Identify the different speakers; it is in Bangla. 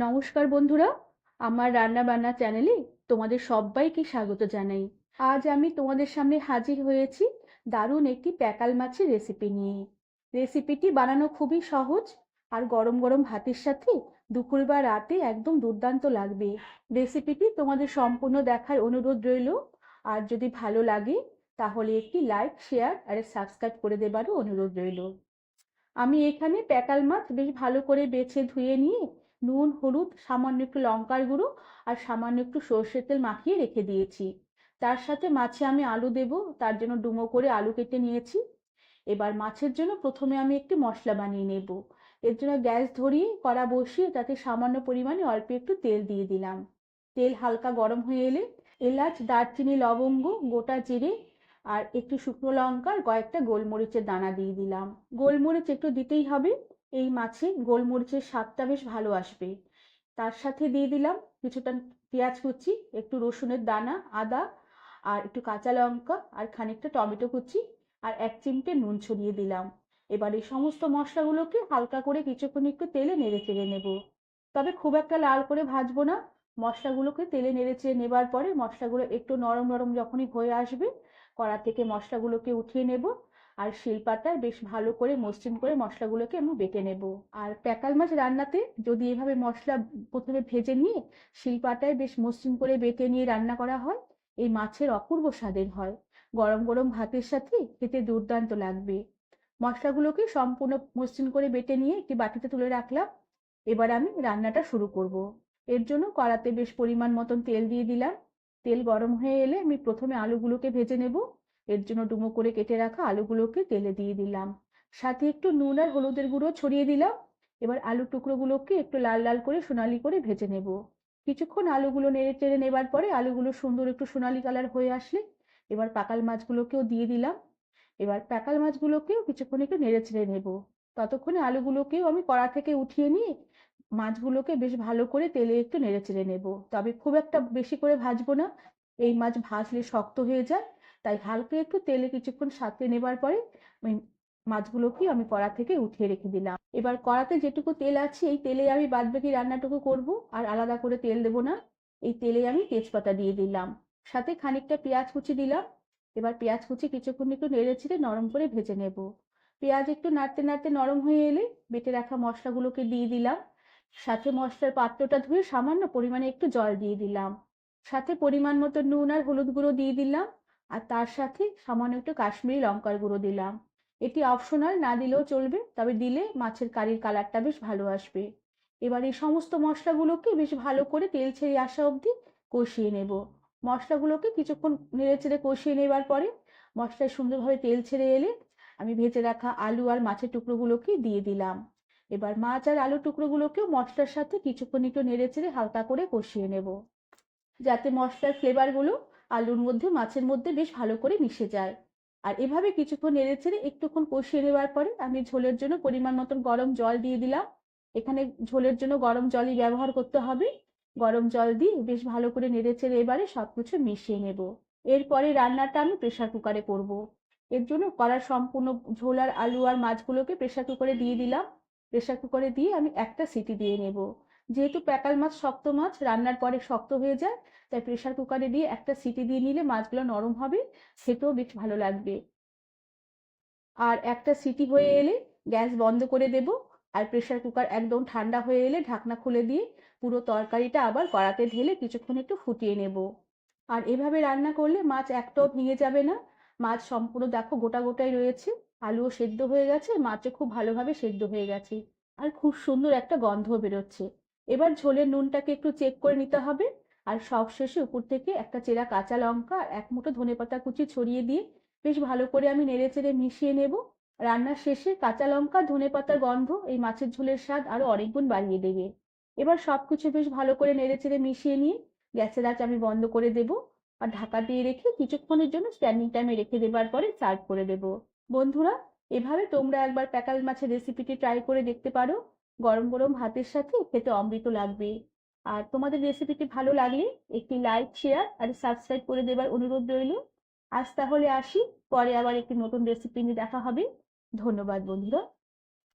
Speaker 1: নমস্কার বন্ধুরা, আমার রান্না বান্না চ্যানেলে তোমাদের সবাইকে স্বাগত জানাই। আজ আমি তোমাদের সামনে হাজির হয়েছি দারুণ একটি প্যাকাল মাছের রেসিপি নিয়ে। রেসিপিটি বানানো খুবই সহজ, আর গরম গরম ভাতের সাথে দুপুর বা রাতে একদম দুর্দান্ত লাগবে। রেসিপিটি তোমাদের সম্পূর্ণ দেখার অনুরোধ রইল। আর যদি ভালো লাগে তাহলে একটি লাইক, শেয়ার আর সাবস্ক্রাইব করে দেবারও অনুরোধ রইল। আমি এখানে প্যাকাল মাছ বেশ ভালো করে বেছে ধুয়ে নিয়ে নুন, হলুদ, সামান্য একটু লঙ্কার গুঁড়ো আর সামান্য একটু সর্ষের তেল মাখিয়ে রেখে দিয়েছি। তার সাথে মাছে আমি আলু দেব, তার জন্য ডুমো করে আলু কেটে নিয়েছি। এবার মাছের জন্য প্রথমে আমি একটি মশলা বানিয়ে নেব। এর জন্য গ্যাস ধরিয়ে কড়া বসিয়ে তাতে সামান্য পরিমাণে অল্প একটু তেল দিয়ে দিলাম। তেল হালকা গরম হয়ে এলে এলাচ, দারচিনি, লবঙ্গ, গোটা জিরে আর একটু শুকনো লঙ্কা আর কয়েকটা গোলমরিচের দানা দিয়ে দিলাম। গোলমরিচ একটু দিতেই হবে, এই মাছে গোলমরিচের স্বাদটা বেশ ভালো আসবে। তার সাথে দিয়ে দিলাম কিছুটা পেঁয়াজ কুচি, একটু রসুনের দানা, আদা আর একটু কাঁচা লঙ্কা আর খানিকটা টমেটো কুচি আর 1 চিমটে নুন ছড়িয়ে দিলাম। এবার এই সমস্ত মশলাগুলোকে হালকা করে কিছুক্ষণ একটু তেলে নেড়ে চেড়ে নেব। তবে খুব একটা লাল করে ভাজবো না। মশলাগুলোকে তেলে নেড়ে চেড়ে নেবার পরে মশলাগুলো একটু নরম নরম যখনই হয়ে আসবে, কড়া থেকে মশলাগুলোকে উঠিয়ে নেব আর শিলপাটায় বেশ ভালো করে মসৃণ করে মশলাগুলোকে আমি বেটে নেব। আর প্যাকাল মাছ রান্নাতে যদি এভাবে মশলা প্রথমে ভেজে নিয়ে শিলপাটায় বেশ মসৃণ করে বেটে নিয়ে রান্না করা হয়, এই মাছের অপূর্ব স্বাদের হয়। গরম গরম ভাতের সাথে খেতে দুর্দান্ত লাগবে। মশলাগুলোকে সম্পূর্ণ মসৃণ করে বেটে নিয়ে একটি বাটিতে তুলে রাখলাম। এবার আমি রান্নাটা শুরু করব। এর জন্য কড়াতে বেশ পরিমাণ মতন তেল দিয়ে দিলাম। তেল গরম হয়ে এলে আমি প্রথমে আলুগুলোকে ভেজে নেব। এর জন্য ডুমো করে কেটে রাখা আলুগুলোকে তেলে দিয়ে দিলাম। সাথে একটু নুন আর হলুদের গুঁড়ো ছড়িয়ে দিলাম। এবার আলুর টুকরোগুলোকে একটু লাল লাল করে সোনালি করে ভেজে নেব। কিছুক্ষণ আলুগুলো নেড়ে চেড়ে নেবার পরে আলুগুলো সুন্দর একটু সোনালি কালার হয়ে আসলে এবার পাকাল মাছগুলোকেও দিয়ে দিলাম। এবার প্যাকাল মাছগুলোকেও কিছুক্ষণ একটু নেড়ে চেড়ে নেব। ততক্ষণে আলুগুলোকেও আমি কড়া থেকে উঠিয়ে নিয়ে মাছগুলোকে বেশ ভালো করে তেলে একটু নেড়ে চেড়ে নেব। তবে খুব একটা বেশি করে ভাজবো না, এই মাছ ভাজলে শক্ত হয়ে যায়। তাই হালকা একটু তেলে কিছুক্ষণ সাঁতলে নেবার পরে ওই মাছগুলোকে আমি কড়া থেকে উঠিয়ে রেখে দিলাম। এবার কড়াতে যেটুকু তেল আছে এই তেলে আমি বাদবাকি রান্নাটুকু করব, আর আলাদা করে তেল দেবো না। এই তেলে আমি তেজপাতা দিয়ে দিলাম, সাথে খানিকটা পেঁয়াজ কুচি দিলাম। এবার পেঁয়াজ কুচি কিছুক্ষণ একটু নেড়ে ছেড়ে নরম করে ভেজে নেব। পেঁয়াজ একটু নাড়তে নাড়তে নরম হয়ে এলে বেটে রাখা মশলাগুলোকে দিয়ে দিলাম। সাথে মশলার পাত্রটা ধুয়ে সামান্য পরিমাণে একটু জল দিয়ে দিলাম। সাথে পরিমাণ মতো নুন আর হলুদ গুঁড়ো দিয়ে দিলাম। আর তার সাথে সামান্য একটু কাশ্মীরি লঙ্কার গুঁড়ো দিলাম। এটি অপশনাল, না দিলেও চলবে, তবে দিলে মাছের কারির কালারটা বেশ ভালো আসবে। এবার এই সমস্ত মশলাগুলোকে বেশ ভালো করে তেল ছেড়ে আসা অবধি কষিয়ে নেব। মশলাগুলোকে কিছুক্ষণ নেড়ে চেড়ে কষিয়ে নেবার পরে মশলায় সুন্দরভাবে তেল ছেড়ে এলে আমি ভেজে রাখা আলু আর মাছের টুকরোগুলোকে দিয়ে দিলাম। এবার মাছ আর আলু টুকরোগুলোকেও মশলার সাথে কিছুক্ষণ একটু নেড়ে চেড়ে হালকা করে কষিয়ে নেব, যাতে মশলার ফ্লেভারগুলো আলুর মধ্যে মাছের মধ্যে বেশ ভালো করে মিশে যায়। আর এভাবে কিছুক্ষণ নেড়ে চেড়ে একটুক্ষণ কষিয়ে নেওয়ার পরে আমি ঝোলের জন্য পরিমাণ মতন গরম জল দিয়ে দিলাম। এখানে ঝোলের জন্য গরম জলই ব্যবহার করতে হবে। গরম জল দিয়ে বেশ ভালো করে নেড়ে চেড়ে এবারে সবকিছু মিশিয়ে নেব। এরপরে রান্নাটা আমি প্রেসার কুকারে করব। এর জন্য কড়ার সম্পূর্ণ ঝোল আর আলু আর মাছগুলোকে প্রেসার কুকারে দিয়ে দিলাম। প্রেসার কুকারে দিয়ে আমি একটা সিটি দিয়ে নেব। যেহেতু প্যাকাল মাছ শক্ত মাছ, রান্নার পরে শক্ত হয়ে যায়, তাই প্রেসার কুকারে দিয়ে একটা সিটি দিয়ে নিলে মাছগুলো নরম হবে, খেতেও বেশ ভালো লাগবে। আর একটা সিটি হয়ে এলে গ্যাস বন্ধ করে দেব। আর প্রেসার কুকার একদম ঠান্ডা হয়ে এলে ঢাকনা খুলে দিয়ে পুরো তরকারিটা আবার কড়াতে ঢেলে কিছুক্ষণ একটু ফুটিয়ে নেব। আর এভাবে রান্না করলে মাছ একটাও ভেঙে যাবে না। মাছ সম্পূর্ণ দেখো গোটা গোটাই রয়েছে। আলুও সেদ্ধ হয়ে গেছে, মাছও খুব ভালোভাবে সেদ্ধ হয়ে গেছে। আর খুব সুন্দর একটা গন্ধ বেরোচ্ছে। এবার ঝোলের নুনটাকে একটু চেক করে নিতে হবে। আর সবশেষে উপর থেকে একটা চেরা কাঁচা লঙ্কা আর 1 মুঠো ধনেপাতা কুচি ছড়িয়ে দিয়ে বেশ ভালো করে আমি নেড়ে চেড়ে মিশিয়ে নেব। রান্নার শেষে কাঁচা লঙ্কা ধনেপাতার গন্ধ এই মাছের ঝোলের স্বাদ আরো অনেক গুণ বাড়িয়ে দেবে। এবার সবকিছু বেশ ভালো করে নেড়ে চেড়ে মিশিয়ে নিয়ে গ্যাসের আঁচ আমি বন্ধ করে দেব। আর ঢাকা দিয়ে রেখে কিছুক্ষণের জন্য স্ট্যান্ডিং টাইমে রেখে দেবার পরে সার্ভ করে দেব। বন্ধুরা, এভাবে তোমরা একবার প্যাকাল মাছের রেসিপিটি ট্রাই করে দেখতে পারো। গরম গরম ভাতের সাথে খেতে অমৃত লাগবে। আর তোমাদের রেসিপিটি ভালো লাগলে একটি লাইক, শেয়ার আর সাবস্ক্রাইব করে দেবার অনুরোধ রইল। আজ তাহলে আসি, পরে আবার একটি নতুন রেসিপি নিয়ে দেখা হবে। ধন্যবাদ বন্ধুরা।